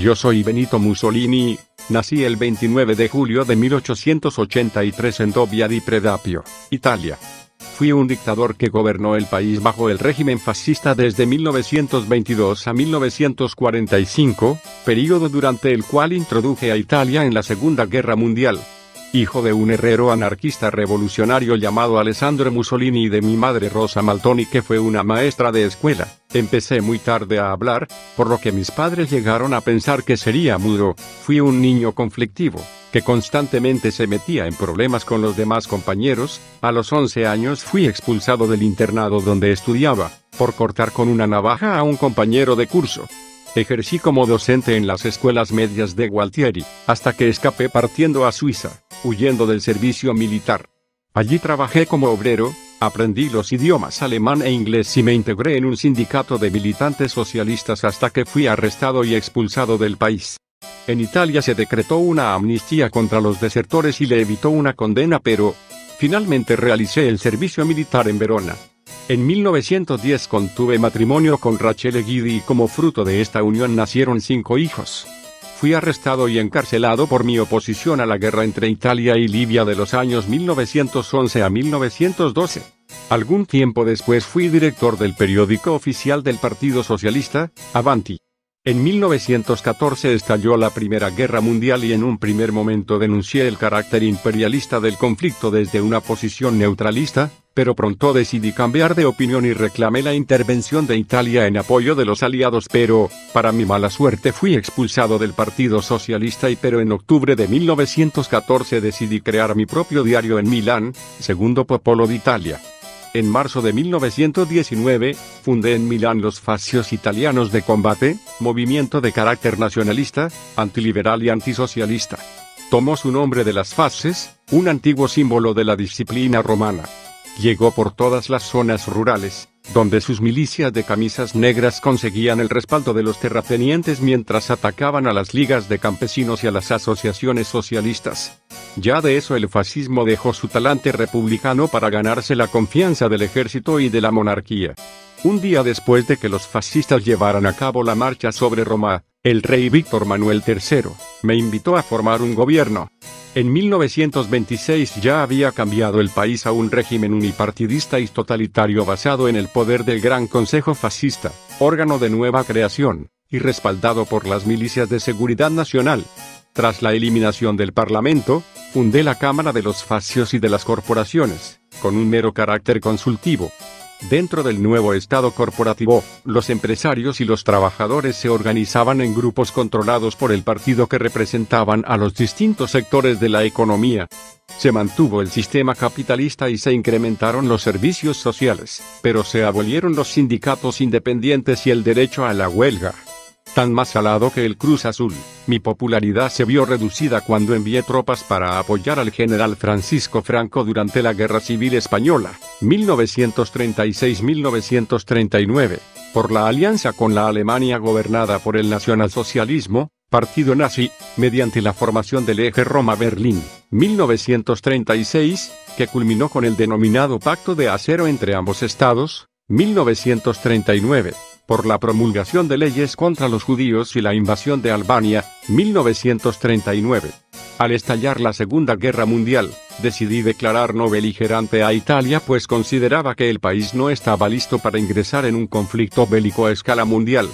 Yo soy Benito Mussolini, nací el 29 de julio de 1883 en Dobbia di Predapio, Italia. Fui un dictador que gobernó el país bajo el régimen fascista desde 1922 a 1945, período durante el cual introduje a Italia en la Segunda Guerra Mundial. Hijo de un herrero anarquista revolucionario llamado Alessandro Mussolini y de mi madre Rosa Maltoni, que fue una maestra de escuela, empecé muy tarde a hablar, por lo que mis padres llegaron a pensar que sería mudo. Fui un niño conflictivo, que constantemente se metía en problemas con los demás compañeros. A los 11 años fui expulsado del internado donde estudiaba, por cortar con una navaja a un compañero de curso. Ejercí como docente en las escuelas medias de Gualtieri, hasta que escapé partiendo a Suiza, huyendo del servicio militar. Allí trabajé como obrero, aprendí los idiomas alemán e inglés y me integré en un sindicato de militantes socialistas hasta que fui arrestado y expulsado del país. En Italia se decretó una amnistía contra los desertores y le evitó una condena, pero finalmente realicé el servicio militar en Verona. En 1910 contraje matrimonio con Rachele Guidi y como fruto de esta unión nacieron 5 hijos. Fui arrestado y encarcelado por mi oposición a la guerra entre Italia y Libia de los años 1911 a 1912. Algún tiempo después fui director del periódico oficial del Partido Socialista, Avanti. En 1914 estalló la Primera Guerra Mundial y en un primer momento denuncié el carácter imperialista del conflicto desde una posición neutralista, pero pronto decidí cambiar de opinión y reclamé la intervención de Italia en apoyo de los aliados, pero, para mi mala suerte, fui expulsado del Partido Socialista pero en octubre de 1914 decidí crear mi propio diario en Milán, Segundo Popolo d'Italia. En marzo de 1919, fundé en Milán los Fascios Italianos de Combate, movimiento de carácter nacionalista, antiliberal y antisocialista. Tomó su nombre de las Faces, un antiguo símbolo de la disciplina romana. Llegó por todas las zonas rurales, donde sus milicias de camisas negras conseguían el respaldo de los terratenientes mientras atacaban a las ligas de campesinos y a las asociaciones socialistas. Ya de eso el fascismo dejó su talante republicano para ganarse la confianza del ejército y de la monarquía. Un día después de que los fascistas llevaran a cabo la marcha sobre Roma, el rey Víctor Manuel III me invitó a formar un gobierno. En 1926 ya había cambiado el país a un régimen unipartidista y totalitario basado en el poder del Gran Consejo Fascista, órgano de nueva creación, y respaldado por las milicias de seguridad nacional. Tras la eliminación del Parlamento, fundé la Cámara de los Fascios y de las Corporaciones, con un mero carácter consultivo. Dentro del nuevo Estado corporativo, los empresarios y los trabajadores se organizaban en grupos controlados por el partido que representaban a los distintos sectores de la economía. Se mantuvo el sistema capitalista y se incrementaron los servicios sociales, pero se abolieron los sindicatos independientes y el derecho a la huelga. Tan más salado que el Cruz Azul, mi popularidad se vio reducida cuando envié tropas para apoyar al general Francisco Franco durante la Guerra Civil Española, 1936-1939, por la alianza con la Alemania gobernada por el nacionalsocialismo, partido nazi, mediante la formación del eje Roma-Berlín, 1936, que culminó con el denominado Pacto de Acero entre ambos estados, 1939. Por la promulgación de leyes contra los judíos y la invasión de Albania, 1939. Al estallar la Segunda Guerra Mundial, decidí declarar no beligerante a Italia pues consideraba que el país no estaba listo para ingresar en un conflicto bélico a escala mundial.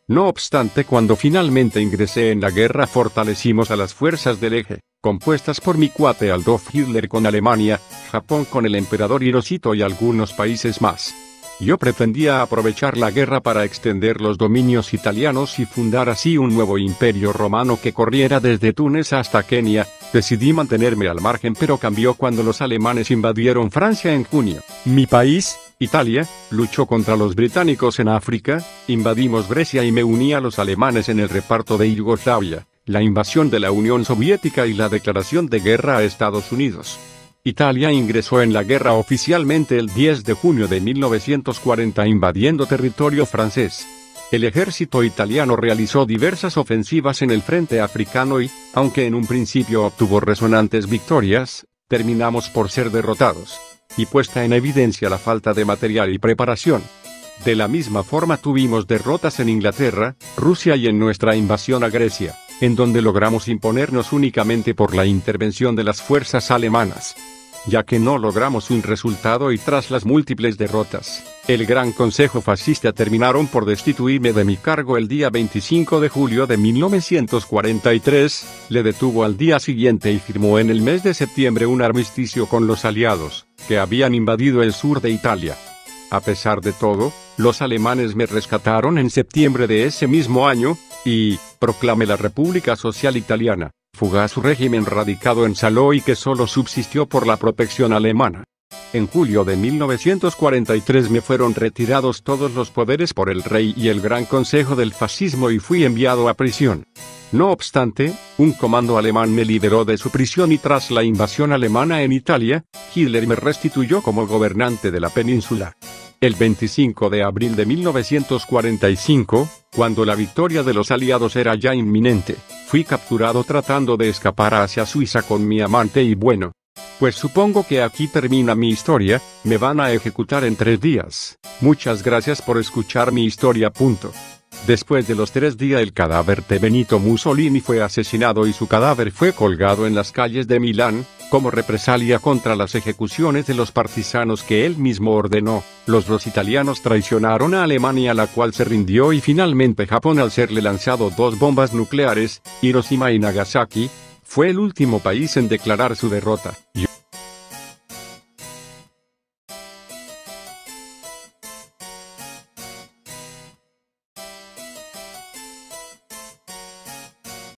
No obstante, cuando finalmente ingresé en la guerra fortalecimos a las fuerzas del eje, compuestas por mi cuate Adolf Hitler con Alemania, Japón con el emperador Hirohito y algunos países más. Yo pretendía aprovechar la guerra para extender los dominios italianos y fundar así un nuevo imperio romano que corriera desde Túnez hasta Kenia. Decidí mantenerme al margen, pero cambió cuando los alemanes invadieron Francia en junio. Mi país, Italia, luchó contra los británicos en África, invadimos Grecia y me uní a los alemanes en el reparto de Yugoslavia, la invasión de la Unión Soviética y la declaración de guerra a Estados Unidos. Italia ingresó en la guerra oficialmente el 10 de junio de 1940 invadiendo territorio francés. El ejército italiano realizó diversas ofensivas en el frente africano y, aunque en un principio obtuvo resonantes victorias, terminamos por ser derrotados. Y puesta en evidencia la falta de material y preparación. De la misma forma tuvimos derrotas en Inglaterra, Rusia y en nuestra invasión a Grecia, en donde logramos imponernos únicamente por la intervención de las fuerzas alemanas. Ya que no logramos un resultado y tras las múltiples derrotas, el Gran Consejo Fascista terminaron por destituirme de mi cargo el día 25 de julio de 1943, le detuvo al día siguiente y firmó en el mes de septiembre un armisticio con los aliados, que habían invadido el sur de Italia. A pesar de todo, los alemanes me rescataron en septiembre de ese mismo año, y proclamé la República Social Italiana. Fugaz régimen radicado en Salò y que solo subsistió por la protección alemana. En julio de 1943 me fueron retirados todos los poderes por el rey y el Gran Consejo del Fascismo y fui enviado a prisión. No obstante, un comando alemán me liberó de su prisión y tras la invasión alemana en Italia, Hitler me restituyó como gobernante de la península. El 25 de abril de 1945, cuando la victoria de los aliados era ya inminente, fui capturado tratando de escapar hacia Suiza con mi amante y bueno. Pues supongo que aquí termina mi historia, me van a ejecutar en 3 días. Muchas gracias por escuchar mi historia. Después de los 3 días el cadáver de Benito Mussolini fue asesinado y su cadáver fue colgado en las calles de Milán, como represalia contra las ejecuciones de los partisanos que él mismo ordenó. Los italianos traicionaron a Alemania, la cual se rindió, y finalmente Japón, al serle lanzado 2 bombas nucleares, Hiroshima y Nagasaki, fue el último país en declarar su derrota.